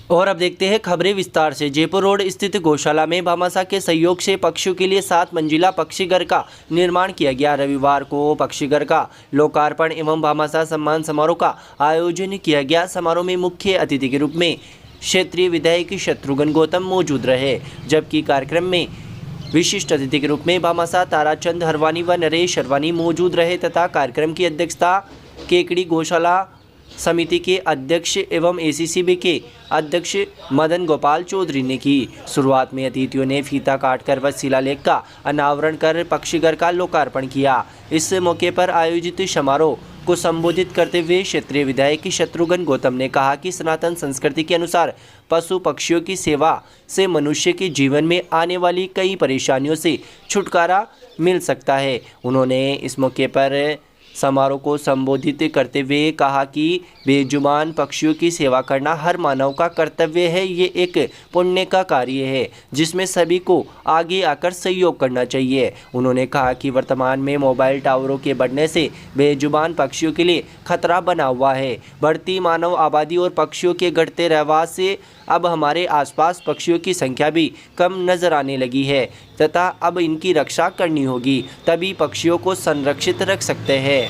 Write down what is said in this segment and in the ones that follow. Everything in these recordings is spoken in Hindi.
और अब देखते हैं खबरें विस्तार से। जयपुर रोड स्थित गौशाला में भामाशाह के सहयोग से पक्षियों के लिए 7 मंजिला पक्षी घर का निर्माण किया गया। रविवार को पक्षी घर का लोकार्पण एवं भामाशाह सम्मान समारोह का आयोजन किया गया। समारोह में मुख्य अतिथि के रूप में क्षेत्रीय विधायक शत्रुघ्न गौतम मौजूद रहे, जबकि कार्यक्रम में विशिष्ट अतिथि के रूप में भामाशाह ताराचंद हरवानी व नरेश हरवानी मौजूद रहे तथा कार्यक्रम की अध्यक्षता केकड़ी गौशाला समिति के अध्यक्ष एवं एसीसीबी के अध्यक्ष मदन गोपाल चौधरी ने की। शुरुआत में अतिथियों ने फीता काटकर व शिलालेख का अनावरण कर पक्षीघर का लोकार्पण किया। इस मौके पर आयोजित समारोह को संबोधित करते हुए क्षेत्रीय विधायक शत्रुघ्न गौतम ने कहा कि सनातन संस्कृति के अनुसार पशु पक्षियों की सेवा से मनुष्य के जीवन में आने वाली कई परेशानियों से छुटकारा मिल सकता है। उन्होंने इस मौके पर समारोह को संबोधित करते हुए कहा कि बेजुबान पक्षियों की सेवा करना हर मानव का कर्तव्य है। ये एक पुण्य का कार्य है जिसमें सभी को आगे आकर सहयोग करना चाहिए। उन्होंने कहा कि वर्तमान में मोबाइल टावरों के बढ़ने से बेजुबान पक्षियों के लिए खतरा बना हुआ है। बढ़ती मानव आबादी और पक्षियों के घटते रहवास से अब हमारे आसपास पक्षियों की संख्या भी कम नजर आने लगी है तथा अब इनकी रक्षा करनी होगी, तभी पक्षियों को संरक्षित रख सकते हैं।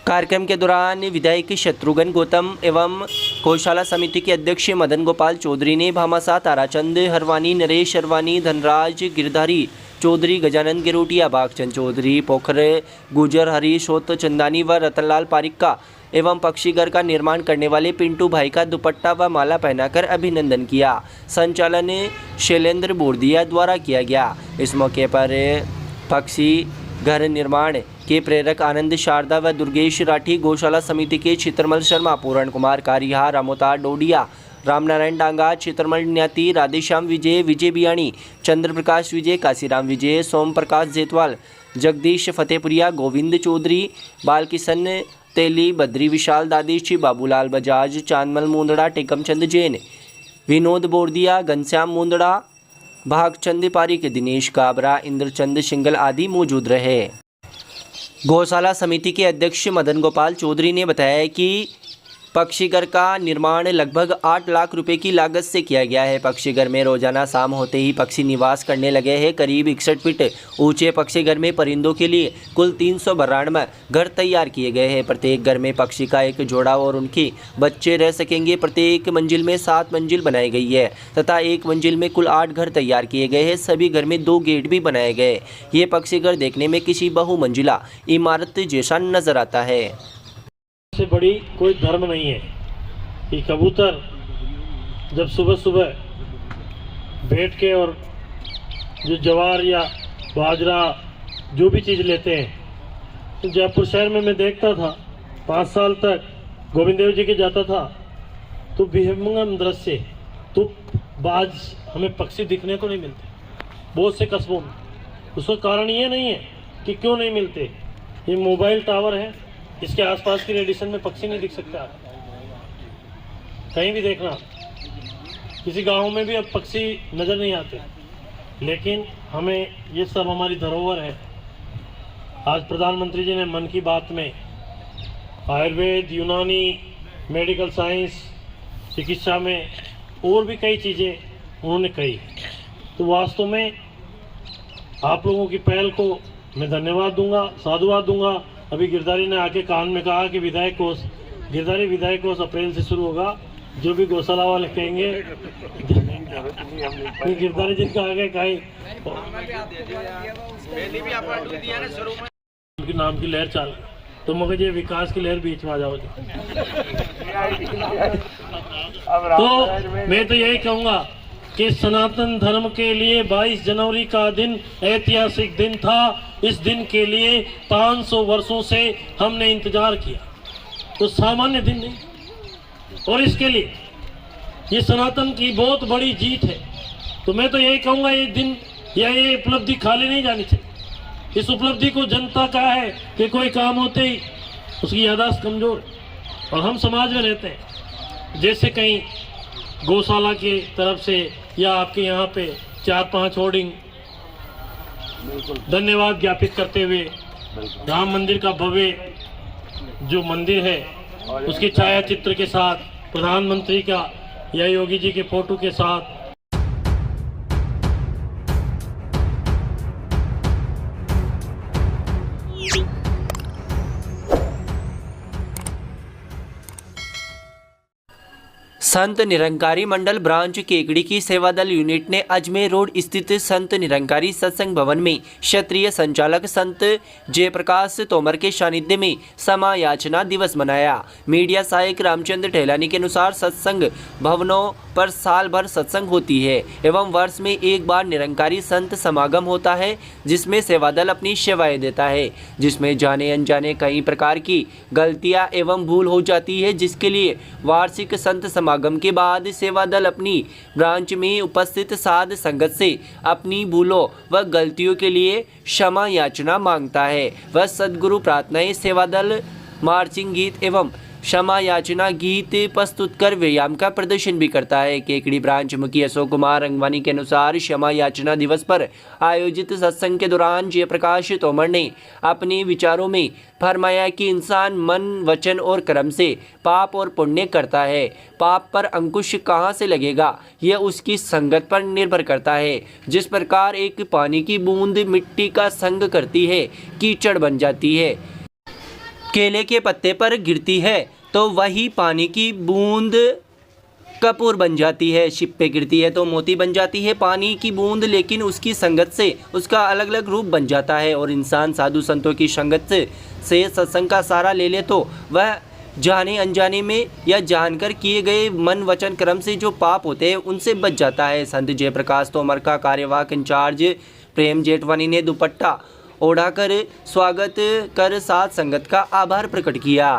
कार्यक्रम के दौरान विधायक शत्रुघ्न गौतम एवं गौशाला समिति के अध्यक्ष मदन गोपाल चौधरी ने भामाशाह ताराचंद हरवानी, नरेश हरवानी, धनराज गिरधारी चौधरी, गजानंद गिरोटिया, भागचंद चौधरी, पोखरे गुजर, हरीश होत चंदानी व रतनलाल पारिक का एवं पक्षीघर का निर्माण करने वाले पिंटू भाई का दुपट्टा व माला पहनाकर अभिनंदन किया। संचालन शैलेंद्र बोर्दिया द्वारा किया गया। इस मौके पर पक्षी घर निर्माण के प्रेरक आनंद शारदा व दुर्गेश राठी, गौशाला समिति के चित्रमल शर्मा, पूरण कुमार कारिहा, रामोतार डोडिया, रामनारायण डांगा, चित्रमल न्याती, राधेश्याम विजय, विजय बियाणी, चंद्र प्रकाश विजय, काशीराम विजय, सोम प्रकाश जेतवाल, जगदीश फतेहपुरिया, गोविंद चौधरी, बालकिशन तेली, बद्री विशाल, दादेशी, बाबूलाल बजाज, चांदमल मुंदड़ा, टेकमचंद जैन, विनोद बोर्दिया, घनश्याम मुंदड़ा, भागचंद पारिक, दिनेश काबरा, इंद्रचंद सिंगल आदि मौजूद रहे। गौशाला समिति के अध्यक्ष मदन गोपाल चौधरी ने बताया कि पक्षीघर का निर्माण लगभग 8 लाख रुपए की लागत से किया गया है। पक्षीघर में रोजाना शाम होते ही पक्षी निवास करने लगे हैं। करीब 61 फीट ऊंचे पक्षीघर में परिंदों के लिए कुल 392 घर तैयार किए गए हैं। प्रत्येक घर में पक्षी का एक जोड़ा और उनके बच्चे रह सकेंगे। प्रत्येक मंजिल में 7 मंजिल बनाई गई है तथा एक मंजिल में कुल 8 घर तैयार किए गए हैं। सभी घर में 2 गेट भी बनाए गए। ये पक्षीघर देखने में किसी बहुमंजिला इमारत जैसा नजर आता है। से बड़ी कोई धर्म नहीं है कि कबूतर जब सुबह सुबह बैठ के और जो ज्वार या बाजरा जो भी चीज़ लेते हैं, तो जयपुर शहर में मैं देखता था 5 साल तक गोविंद देव जी के जाता था तो विहंगम दृश्य, तो बाज हमें पक्षी दिखने को नहीं मिलते बहुत से कस्बों में। उसका कारण ये नहीं है कि क्यों नहीं मिलते, ये मोबाइल टावर है, इसके आसपास की रेडिएशन में पक्षी नहीं दिख सकते। आप कहीं भी देखना, किसी गांव में भी अब पक्षी नज़र नहीं आते। लेकिन हमें ये सब हमारी धरोहर है। आज प्रधानमंत्री जी ने मन की बात में आयुर्वेद, यूनानी, मेडिकल साइंस, चिकित्सा में और भी कई चीज़ें उन्होंने कही। तो वास्तव में आप लोगों की पहल को मैं धन्यवाद दूंगा, साधुवाद दूंगा। अभी गिरधारी ने आके कान में कहा कि विधायक कोष, गिरधारी विधायक कोष अप्रैल से शुरू होगा। जो भी गौशाला वाले कहेंगे गिरधारी जिनका आगे कहीं उनके नाम की लहर चाल, तो मगर ये विकास की लहर बीच में आ जाओ। तो मैं तो यही कहूँगा कि सनातन धर्म के लिए 22 जनवरी का दिन ऐतिहासिक दिन था। इस दिन के लिए 500 वर्षों से हमने इंतजार किया, तो सामान्य दिन नहीं। और इसके लिए ये सनातन की बहुत बड़ी जीत है। तो मैं तो यही कहूँगा ये दिन या ये उपलब्धि खाली नहीं जानी चाहिए। इस उपलब्धि को जनता का है कि कोई काम होते ही उसकी याददाश्त कमजोर है। और हम समाज में रहते हैं, जैसे कहीं गौशाला की तरफ से या आपके यहाँ पे 4-5 होर्डिंग धन्यवाद ज्ञापित करते हुए राम मंदिर का भव्य जो मंदिर है उसके छाया चित्र के साथ प्रधानमंत्री का या योगी जी के फोटो के साथ संत निरंकारी मंडल ब्रांच केकड़ी की सेवादल यूनिट ने अजमेर रोड स्थित संत निरंकारी सत्संग भवन में क्षेत्रीय संचालक संत जयप्रकाश तोमर के सानिध्य में क्षमा याचना दिवस मनाया। मीडिया सहायक रामचंद्र ठेलानी के अनुसार सत्संग भवनों पर साल भर सत्संग होती है एवं वर्ष में एक बार निरंकारी संत समागम होता है जिसमें सेवादल अपनी सेवाएं देता है, जिसमें जाने अनजाने कई प्रकार की गलतियां एवं भूल हो जाती है, जिसके लिए वार्षिक संत समागम के बाद सेवादल अपनी ब्रांच में उपस्थित साध संगत से अपनी भूलों व गलतियों के लिए क्षमा याचना मांगता है। वह सद्गुरु प्रार्थनाएं सेवादल मार्चिंग गीत एवं क्षमा याचना गीत प्रस्तुत कर व्यायाम का प्रदर्शन भी करता है। केकड़ी ब्रांच मुखी अशोक कुमार अंगवानी के अनुसार क्षमा याचना दिवस पर आयोजित सत्संग के दौरान जयप्रकाश तोमर ने अपने विचारों में फरमाया कि इंसान मन वचन और कर्म से पाप और पुण्य करता है। पाप पर अंकुश कहाँ से लगेगा यह उसकी संगत पर निर्भर करता है। जिस प्रकार एक पानी की बूंद मिट्टी का संग करती है, कीचड़ बन जाती है, केले के पत्ते पर गिरती है तो वही पानी की बूंद कपूर बन जाती है, शिप पे गिरती है तो मोती बन जाती है पानी की बूंद, लेकिन उसकी संगत से उसका अलग अलग रूप बन जाता है। और इंसान साधु संतों की संगत से सत्संग का सहारा ले ले तो वह जाने अनजाने में या जानकर किए गए मन वचन कर्म से जो पाप होते हैं उनसे बच जाता है। संत जयप्रकाश तोमर का कार्यवाहक इंचार्ज प्रेम जेठवानी ने दुपट्टा ओढ़ाकर स्वागत कर साथ संगत का आभार प्रकट किया।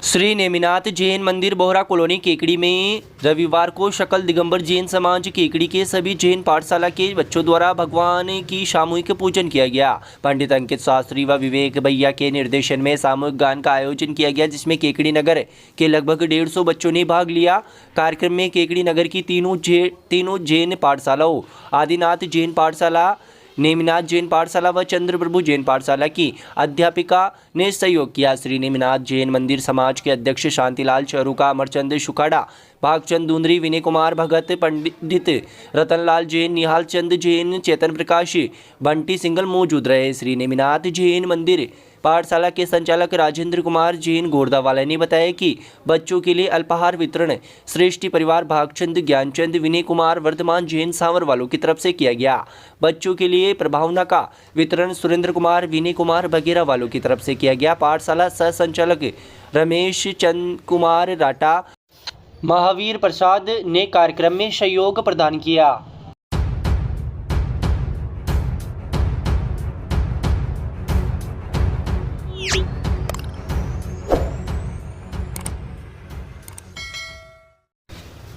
श्री नेमिनाथ जैन मंदिर बोहरा कॉलोनी केकड़ी में रविवार को शकल दिगंबर जैन समाज केकड़ी के सभी जैन पाठशाला के बच्चों द्वारा भगवान की सामूहिक पूजन किया गया। पंडित अंकित शास्त्री व विवेक भैया के निर्देशन में सामूहिक गान का आयोजन किया गया, जिसमें केकड़ी नगर के लगभग 150 बच्चों ने भाग लिया। कार्यक्रम में केकड़ी नगर की तीनों जैन पाठशालाओं आदिनाथ जैन पाठशाला, नेमिनाथ जैन पाठशाला व चंद्र प्रभु जैन पाठशाला की अध्यापिका ने सहयोग किया। श्री नेमिनाथ जैन मंदिर समाज के अध्यक्ष शांतिलाल चरूका, अमरचंद शुकाड़ा, भागचंद दूंदरी, विनय कुमार भगत, पंडित रतनलाल जैन, निहाल चंद जैन, चेतन प्रकाश, बंटी सिंगल मौजूद रहे। श्री नेमिनाथ जैन मंदिर पाठशाला के संचालक राजेंद्र कुमार जैन गोरदावाला ने बताया कि बच्चों के लिए अल्पाहार वितरण श्रेष्ठी परिवार भागचंद, ज्ञानचंद, विनय कुमार, वर्धमान जैन सांवर वालों की तरफ से किया गया। बच्चों के लिए प्रभावना का वितरण सुरेंद्र कुमार, विनय कुमार वगैरह वालों की तरफ से किया गया। पाठशाला सह संचालक रमेश चंद कुमार राटा, महावीर प्रसाद ने कार्यक्रम में सहयोग प्रदान किया।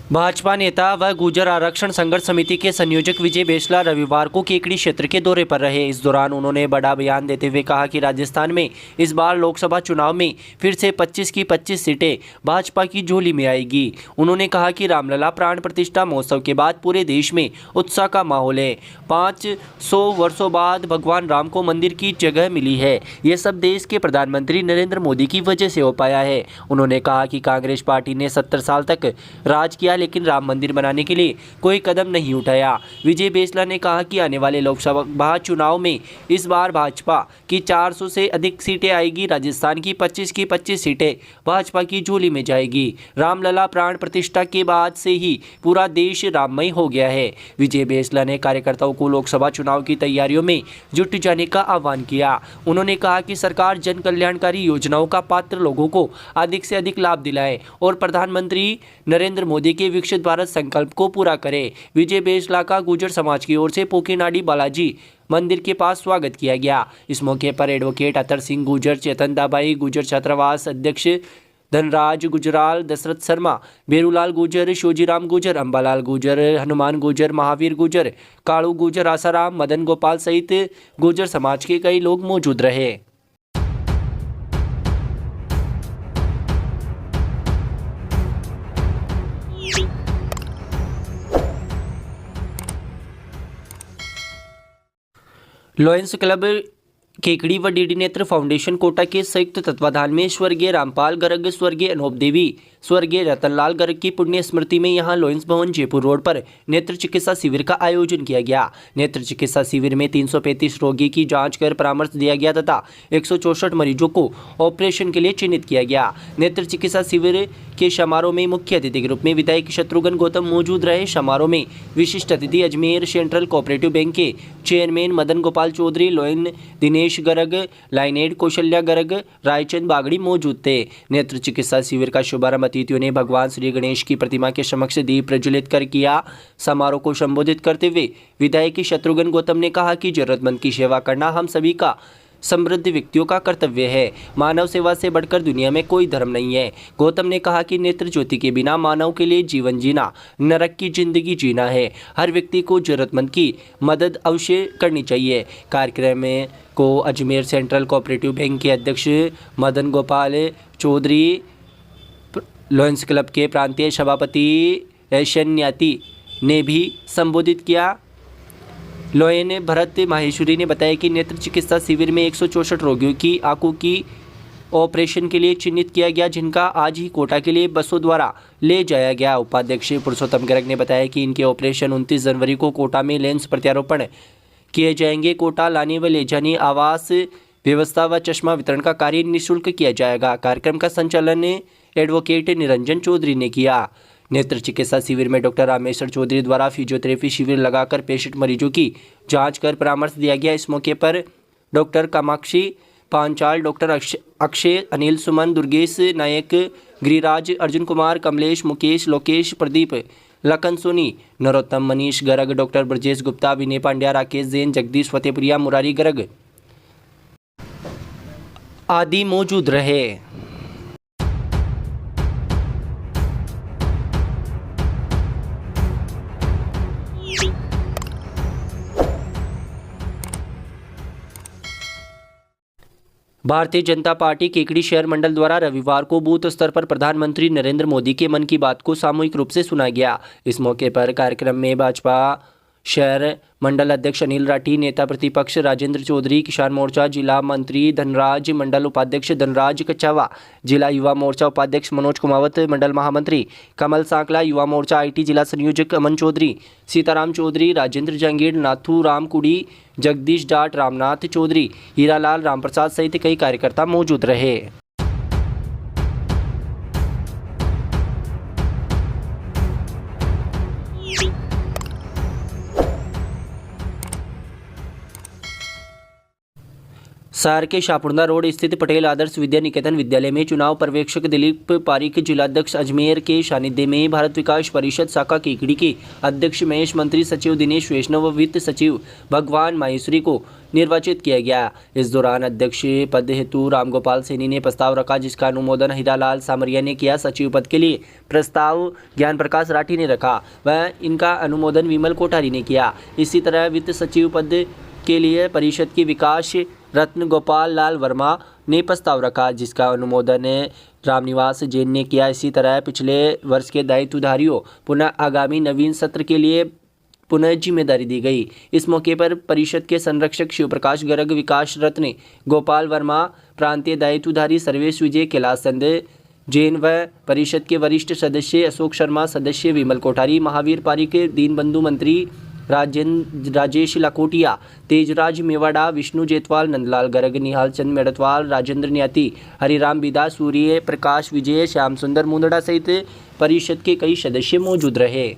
भाजपा नेता व गुर्जर आरक्षण संघर्ष समिति के संयोजक विजय बेसला रविवार को केकड़ी क्षेत्र के दौरे पर रहे। इस दौरान उन्होंने बड़ा बयान देते हुए कहा कि राजस्थान में इस बार लोकसभा चुनाव में फिर से 25 की 25 सीटें भाजपा की झोली में आएगी। उन्होंने कहा कि रामलला प्राण प्रतिष्ठा महोत्सव के बाद पूरे देश में उत्साह का माहौल है। 500 वर्षों बाद भगवान राम को मंदिर की जगह मिली है। ये सब देश के प्रधानमंत्री नरेंद्र मोदी की वजह से हो पाया है। उन्होंने कहा कि कांग्रेस पार्टी ने 70 साल तक राज किया, लेकिन राम मंदिर बनाने के लिए कोई कदम नहीं उठाया। विजय बेसला ने कहा कि आने वाले लोकसभा चुनाव में इस बार भाजपा की 400 से अधिक सीटें आएगी। राजस्थान की 25 सीटें भाजपा की झोली में जाएगी। रामलला प्राण प्रतिष्ठा के बाद से ही पूरा देश राममय हो गया है। विजय बेसला ने कार्यकर्ताओं को लोकसभा चुनाव की तैयारियों में जुट जाने का आह्वान किया। उन्होंने कहा कि सरकार जन कल्याणकारी योजनाओं का पात्र लोगों को अधिक से अधिक लाभ दिलाए और प्रधानमंत्री नरेंद्र मोदी के विकसित भारत संकल्प को पूरा करे। विजय बेसला का गुर्जर समाज की ओर से पोकीनाडी बालाजी मंदिर के पास स्वागत किया गया। इस मौके पर एडवोकेट अतर सिंह गुर्जर, चेतन दाबाई, गुर्जर छात्रावास अध्यक्ष धनराज गुजराल, दशरथ शर्मा, बेरूलाल गुर्जर, शोजीराम गुर्जर, अंबालाल गुर्जर, हनुमान गुर्जर, महावीर गुर्जर, कालू गुर्जर, आसाराम, मदन गोपाल सहित गुर्जर समाज के कई लोग मौजूद रहे। लॉयंस क्लब केकड़ी व डीडी नेत्र फाउंडेशन कोटा के संयुक्त तत्वाधान में स्वर्गीय रामपाल गर्ग, स्वर्गीय अनूप देवी, स्वर्गीय रतनलाल गर्ग की पुण्य स्मृति में यहां लॉयंस भवन जयपुर रोड पर नेत्र चिकित्सा शिविर का आयोजन किया गया। नेत्र चिकित्सा शिविर में 335 रोगी की जांच कर परामर्श दिया गया तथा 164 मरीजों को ऑपरेशन के लिए चिन्हित किया गया। नेत्र चिकित्सा शिविर के समारोह में मुख्य अतिथि के रूप में विधायक शत्रुघ्न गौतम मौजूद रहे। समारोह में विशिष्ट अतिथि अजमेर सेंट्रल कोऑपरेटिव बैंक के चेयरमैन मदन गोपाल चौधरी, लोयन दिनेश गर्ग, लाइनेड कौशल्या गर्ग, रायचंद बागड़ी मौजूद थे। नेत्र चिकित्सा शिविर का शुभारंभ अतिथियों ने भगवान श्री गणेश की प्रतिमा के समक्ष दीप प्रज्वलित कर किया। समारोह को संबोधित करते हुए विधायक शत्रुघ्न गौतम ने कहा कि जरूरतमंद की सेवा करना हम सभी का समृद्ध व्यक्तियों का कर्तव्य है। मानव सेवा से बढ़कर दुनिया में कोई धर्म नहीं है। गौतम ने कहा कि नेत्र ज्योति के बिना मानव के लिए जीवन जीना नरक की जिंदगी जीना है। हर व्यक्ति को जरूरतमंद की मदद अवश्य करनी चाहिए। कार्यक्रम में को अजमेर सेंट्रल कोऑपरेटिव बैंक के अध्यक्ष मदन गोपाल चौधरी, लॉयंस क्लब के प्रांतीय सभापति ऐशन्याती ने भी संबोधित किया। लोयन भरत माहेश्वरी ने बताया कि नेत्र चिकित्सा शिविर में 164 रोगियों की आंखों की ऑपरेशन के लिए चिन्हित किया गया, जिनका आज ही कोटा के लिए बसों द्वारा ले जाया गया। उपाध्यक्ष पुरुषोत्तम गर्ग ने बताया कि इनके ऑपरेशन 29 जनवरी को कोटा में लेंस प्रत्यारोपण किए जाएंगे। कोटा लाने व ले जाने, आवास व्यवस्था व चश्मा वितरण का कार्य निःशुल्क किया जाएगा। कार्यक्रम का संचालन एडवोकेट निरंजन चौधरी ने किया। नेत्र चिकित्सा शिविर में डॉक्टर रामेश्वर चौधरी द्वारा फिजियोथेरेपी शिविर लगाकर पेशेंट मरीजों की जांच कर परामर्श दिया गया। इस मौके पर डॉक्टर कामाक्षी पांचाल, डॉक्टर अक्षय, अनिल सुमन, दुर्गेश नायक, गिरिराज, अर्जुन कुमार, कमलेश, मुकेश, लोकेश, प्रदीप, लखन सोनी, नरोत्तम, मनीष गर्ग, डॉक्टर ब्रजेश गुप्ता, विनय पांड्या, राकेश जैन, जगदीश फतेहपुरिया, मुरारी गर्ग आदि मौजूद रहे। भारतीय जनता पार्टी केकड़ी शहर मंडल द्वारा रविवार को बूथ स्तर पर प्रधानमंत्री नरेंद्र मोदी के मन की बात को सामूहिक रूप से सुना गया। इस मौके पर कार्यक्रम में भाजपा शहर मंडल अध्यक्ष अनिल राठी, नेता प्रतिपक्ष राजेंद्र चौधरी, किसान मोर्चा जिला मंत्री धनराज, मंडल उपाध्यक्ष धनराज कच्चावा, जिला युवा मोर्चा उपाध्यक्ष मनोज कुमावत, मंडल महामंत्री कमल सांकला, युवा मोर्चा आईटी जिला संयोजक अमन चौधरी, सीताराम चौधरी, राजेंद्र जहांगीर, नाथू राम कुड़ी, जगदीश डाट, रामनाथ चौधरी, हीरालाल, रामप्रसाद सहित कई कार्यकर्ता मौजूद रहे। शहर के शाहपुरदा रोड स्थित पटेल आदर्श विद्या निकेतन विद्यालय में चुनाव पर्यवेक्षक दिलीप पारिक, जिलाध्यक्ष अजमेर के सानिध्य में भारत विकास परिषद शाखा केकड़ी के अध्यक्ष महेश, मंत्री सचिव दिनेश वैष्णव व वित्त सचिव भगवान माहेश्वरी को निर्वाचित किया गया। इस दौरान अध्यक्ष पद हेतु रामगोपाल सैनी ने प्रस्ताव रखा, जिसका अनुमोदन हीरालाल सामरिया ने किया। सचिव पद के लिए प्रस्ताव ज्ञान प्रकाश राठी ने रखा व इनका अनुमोदन विमल कोठारी ने किया। इसी तरह वित्त सचिव पद के लिए परिषद के विकास रत्न गोपाल लाल वर्मा ने प्रस्ताव रखा, जिसका अनुमोदन रामनिवास जैन ने किया। इसी तरह पिछले वर्ष के दायित्वधारियों पुनः आगामी नवीन सत्र के लिए पुनः जिम्मेदारी दी गई। इस मौके पर परिषद के संरक्षक शिवप्रकाश गर्ग, विकास रत्न गोपाल वर्मा, प्रांतीय दायित्वधारी सर्वेश विजय, कैलाश चंद जैन व परिषद के वरिष्ठ सदस्य अशोक शर्मा, सदस्य विमल कोठारी, महावीर पारिक, दीनबंधु मंत्री राजेश लाकोटिया, तेजराज मेवाड़ा, विष्णु जेतवाल, नंदलाल गर्ग, निहाल चंद मेड़तवाल, राजेंद्र न्याती, हरिराम बिदा, सूर्य प्रकाश विजय, श्याम सुंदर मुंदड़ा सहित परिषद के कई सदस्य मौजूद रहे।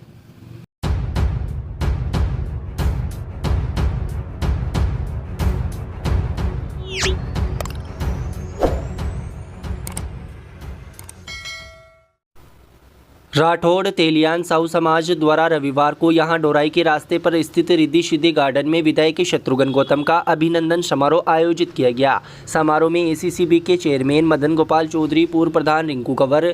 राठौड़ तेलियान साहू समाज द्वारा रविवार को यहां डोराई के रास्ते पर स्थित रिद्धि सिद्धि गार्डन में विधायक शत्रुघ्न गौतम का अभिनंदन समारोह आयोजित किया गया। समारोह में एसीसीबी के चेयरमैन मदन गोपाल चौधरी, पूर्व प्रधान रिंकू कंवर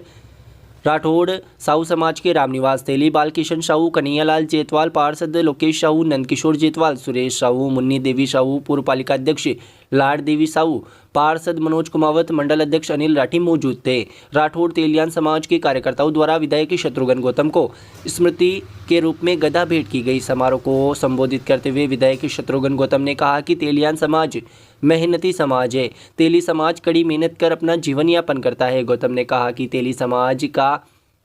राठौड़, साहू समाज के रामनिवास तेली, बालकिशन साहू, कन्हैयालाल जेतवाल, पार्षद लोकेश साहू, नंदकिशोर जेतवाल, सुरेश साहू, मुन्नी देवी साहू, पूर्व पालिका अध्यक्ष लाड देवी साहू, पार्षद मनोज कुमावत, मंडल अध्यक्ष अनिल राठी मौजूद थे। राठौड़ तेलियान समाज के कार्यकर्ताओं द्वारा विधायक शत्रुघ्न गौतम को स्मृति के रूप में गदा भेंट की गई। समारोह को संबोधित करते हुए विधायक शत्रुघ्न गौतम ने कहा कि तेलियान समाज मेहनती समाज है। तेली समाज कड़ी मेहनत कर अपना जीवन यापन करता है। गौतम ने कहा कि तेली समाज का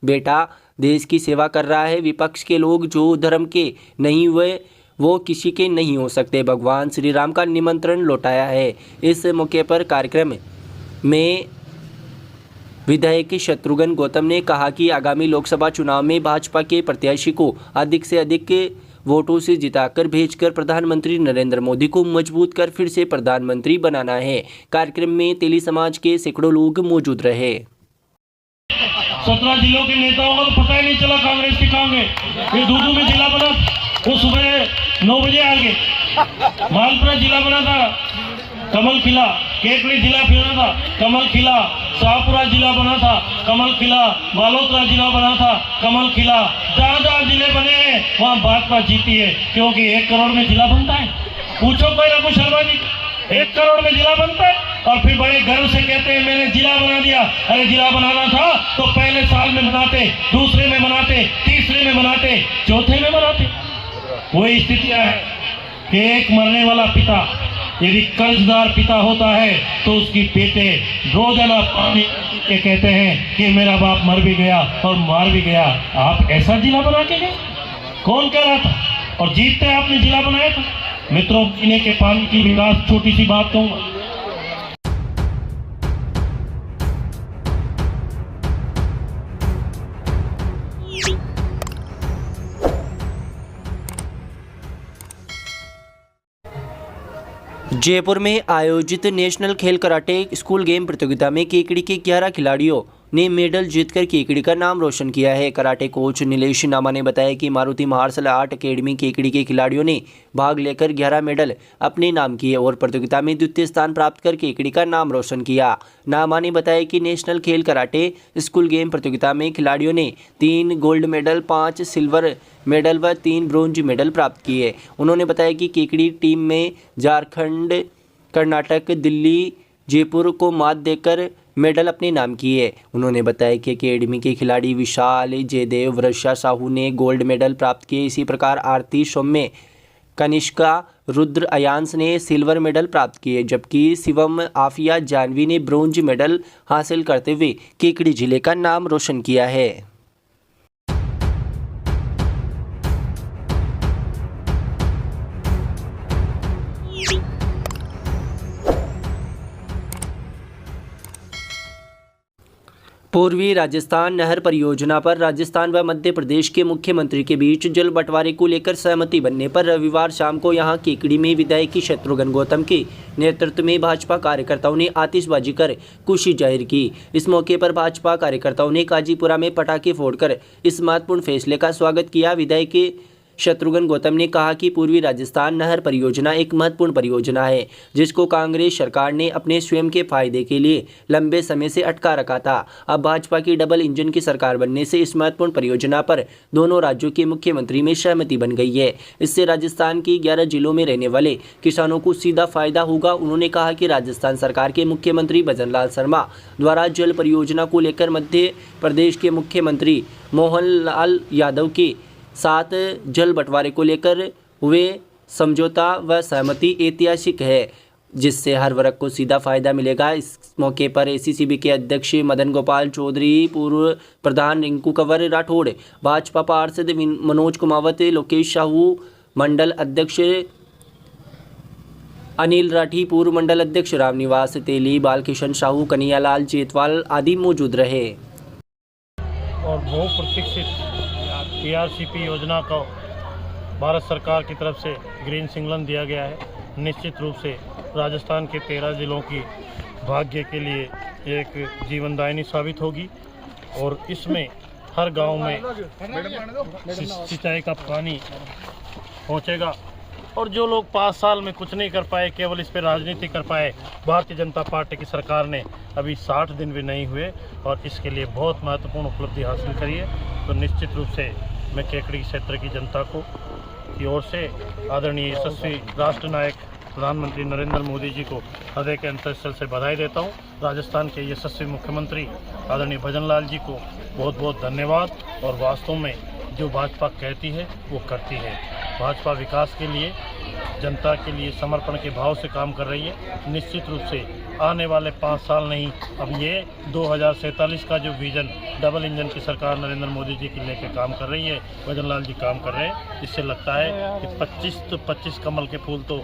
बेटा देश की सेवा कर रहा है। विपक्ष के लोग जो धर्म के नहीं हुए वो किसी के नहीं हो सकते। भगवान श्री राम का निमंत्रण लौटाया है। इस मौके पर कार्यक्रम में विधायक शत्रुघ्न गौतम ने कहा कि आगामी लोकसभा चुनाव में भाजपा के प्रत्याशी को अधिक से अधिक वोटों से जिताकर भेजकर प्रधानमंत्री नरेंद्र मोदी को मजबूत कर फिर से प्रधानमंत्री बनाना है। कार्यक्रम में तेली समाज के सैकड़ों लोग मौजूद रहे। 17 जिलों के नेताओं को तो पता ही नहीं चला कांग्रेस के कहाँ गए। ये दूदू में जिला बना, वो सुबह 9 बजे आ गए। मालपुरा जिला बना था, कमल खिला। केकड़ी जिला बना था, कमल खिला। शाहपुरा जिला बना था, कमल खिला। बालोतरा जिला बना था, कमल खिला। जहाँ जहाँ जिले बने हैं वहाँ भाजपा जीती है, क्योंकि 1 करोड़ में जिला बनता है। पूछो कोई रघु शर्मा जी, 1 करोड़ में जिला बनता है और फिर बड़े गर्व से कहते हैं मैंने जिला बना दिया। अरे जिला बनाना था तो पहले साल में बनाते, दूसरे में बनाते, तीसरे में बनाते, चौथे में बनाते। वही स्थितियां है कि एक मरने वाला पिता यदि कर्जदार पिता होता है तो उसकी बेटे रोजाना पानी के कहते हैं कि मेरा बाप मर भी गया और मार भी गया। आप ऐसा जिला बना के गए? कौन कह रहा था? और जीतते आपने जिला बनाया था। मित्रों, पीने के पानी की विकास छोटी सी बात कहूंगा। जयपुर में आयोजित नेशनल खेल कराटे स्कूल गेम प्रतियोगिता में केकड़ी के 11 खिलाड़ियों ने मेडल जीतकर केकड़ी का नाम रोशन किया है। कराटे कोच नीलेश नामा ने बताया कि Maruti martial art academy Kekri के खिलाड़ियों ने भाग लेकर 11 मेडल अपने नाम किए और प्रतियोगिता में द्वितीय स्थान प्राप्त कर केकड़ी का नाम रोशन किया। नामा ने बताया कि नेशनल खेल कराटे स्कूल गेम प्रतियोगिता में खिलाड़ियों ने 3 गोल्ड मेडल, 5 सिल्वर मेडल व 3 ब्रोंज मेडल प्राप्त किए। उन्होंने बताया कि केकड़ी टीम में झारखंड, कर्नाटक, दिल्ली, जयपुर को मात देकर मेडल अपने नाम किए। उन्होंने बताया कि अकेडमी के खिलाड़ी विशाल, जयदेव, वर्षा साहू ने गोल्ड मेडल प्राप्त किए। इसी प्रकार आरती, सौम्य, कनिष्का, रुद्र, अयांश ने सिल्वर मेडल प्राप्त किए, जबकि शिवम, आफिया, जानवी ने ब्रोंज मेडल हासिल करते हुए केकड़ी जिले का नाम रोशन किया है। पूर्वी राजस्थान नहर परियोजना पर राजस्थान व मध्य प्रदेश के मुख्यमंत्री के बीच जल बंटवारे को लेकर सहमति बनने पर रविवार शाम को यहां केकड़ी में विधायक शत्रुघ्न गौतम के नेतृत्व में भाजपा कार्यकर्ताओं ने आतिशबाजी कर खुशी जाहिर की। इस मौके पर भाजपा कार्यकर्ताओं ने काजीपुरा में पटाखे फोड़कर इस महत्वपूर्ण फैसले का स्वागत किया। विधायक शत्रुघ्न गौतम ने कहा कि पूर्वी राजस्थान नहर परियोजना एक महत्वपूर्ण परियोजना है, जिसको कांग्रेस सरकार ने अपने स्वयं के फायदे के लिए लंबे समय से अटका रखा था। अब भाजपा की डबल इंजन की सरकार बनने से इस महत्वपूर्ण परियोजना पर दोनों राज्यों के मुख्यमंत्री में सहमति बन गई है। इससे राजस्थान की 11 जिलों में रहने वाले किसानों को सीधा फायदा होगा। उन्होंने कहा कि राजस्थान सरकार के मुख्यमंत्री भजन लाल शर्मा द्वारा जल परियोजना को लेकर मध्य प्रदेश के मुख्यमंत्री मोहन लाल यादव के साथ जल बंटवारे को लेकर हुए समझौता व सहमति ऐतिहासिक है, जिससे हर वर्ग को सीधा फायदा मिलेगा। इस मौके पर एसीसीबी के अध्यक्ष मदन गोपाल चौधरी, पूर्व प्रधान रिंकू कंवर राठौड़, भाजपा पार्षद मनोज कुमावत, लोकेश साहू, मंडल अध्यक्ष अनिल राठी, पूर्व मंडल अध्यक्ष रामनिवास तेली, बालकिशन साहू, कन्हैयालाल जेतवाल आदि मौजूद रहे। और बहुप्रतीक्षित टीआरसीपी योजना को भारत सरकार की तरफ से ग्रीन सिग्नल दिया गया है। निश्चित रूप से राजस्थान के 13 जिलों की भाग्य के लिए एक जीवनदायिनी साबित होगी और इसमें हर गांव में सिंचाई का पानी पहुंचेगा। और जो लोग 5 साल में कुछ नहीं कर पाए, केवल इस पर राजनीति कर पाए, भारतीय जनता पार्टी की सरकार ने अभी 60 दिन भी नहीं हुए और इसके लिए बहुत महत्वपूर्ण उपलब्धि हासिल करी है। तो निश्चित रूप से मैं केकड़ी क्षेत्र की जनता को की ओर से आदरणीय यशस्वी राष्ट्र नायक प्रधानमंत्री नरेंद्र मोदी जी को हृदय के अंतःस्थल से बधाई देता हूँ। राजस्थान के यशस्वी मुख्यमंत्री आदरणीय भजन लाल जी को बहुत बहुत धन्यवाद। और वास्तव में जो भाजपा कहती है वो करती है। भाजपा विकास के लिए, जनता के लिए समर्पण के भाव से काम कर रही है। निश्चित रूप से आने वाले 5 साल नहीं, अब ये 2047 का जो विजन डबल इंजन की सरकार नरेंद्र मोदी जी की लेकर काम कर रही है, भजन लाल जी काम कर रहे हैं। इससे लगता है कि 25 कमल के फूल तो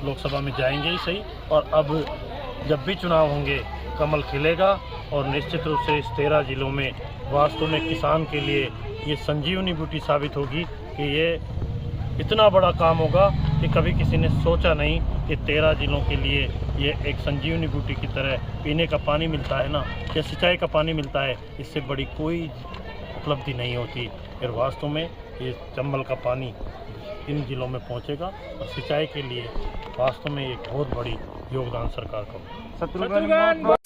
लोकसभा में जाएंगे ही सही, और अब जब भी चुनाव होंगे कमल खिलेगा। और निश्चित रूप से इस 13 जिलों में वास्तव में किसान के लिए ये संजीवनी बूटी साबित होगी कि ये इतना बड़ा काम होगा कि कभी किसी ने सोचा नहीं कि 13 जिलों के लिए ये एक संजीवनी बूटी की तरह पीने का पानी मिलता है ना, या सिंचाई का पानी मिलता है, इससे बड़ी कोई उपलब्धि नहीं होती। फिर वास्तव में ये चंबल का पानी इन जिलों में पहुंचेगा और सिंचाई के लिए वास्तव में एक बहुत बड़ी योगदान सरकार का होगा।